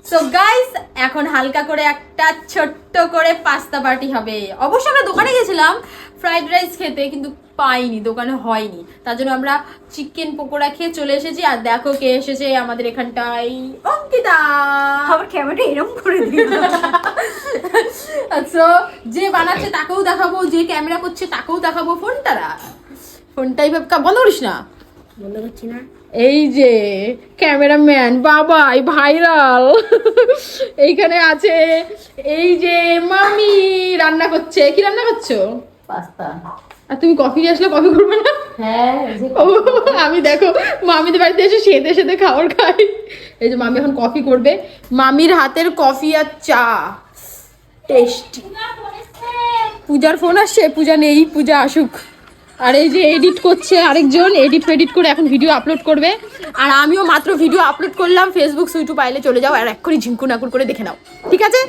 So guys এখন হালকা করে একটা ছোট্ট করে পাস্তা পার্টি হবে। অবশ্য আমরা দোকানে গেছিলাম ফ্রাইড রাইস খেতে, কিন্তু পাইনি, দোকানে হয়নি। তার জন্য আমরা চিকেন পকোড়া খেয়ে চলে এসেছি। আর দেখো কে এসেছে আমাদের এখানটায়, অঙ্কিতা। আবার ক্যামেরাটা এরকম করে দিল। সো যে বানাচ্ছে তাকেও দেখাবো, যে ক্যামেরা করছে তাকেও দেখাবো। ফোনটাই বন্ধ করিস না। বন্ধ করছি না। এই যে ক্যামেরাম্যান বাবাই ভাইরাল এইখানে আছে। এই যে মামি রান্না করছে। কি রান্না করছো? পাস্তা। আর তুমি কফি নিয়ে আসলে কফি করবে না? হ্যাঁ ও, আমি দেখো মামিদের বাড়িতে এসে সেতে সেতে খাবার খাই। এই যে মামি এখন কফি করবে। মামির হাতের কফি আর চা টেস্টি। পূজার ফোন আসছে, পূজা নেই, পূজা আসুক। আর এই যে এডিট করছে আরেকজন, এডিট করে এখন ভিডিও আপলোড করবে। আর আমিও মাত্র ভিডিও আপলোড করলাম, ফেসবুক সুইটু পাইলে চলে যাও আর এক্ষুনি ঝিঙ্কু নাকুর করে দেখে নাও, ঠিক আছে?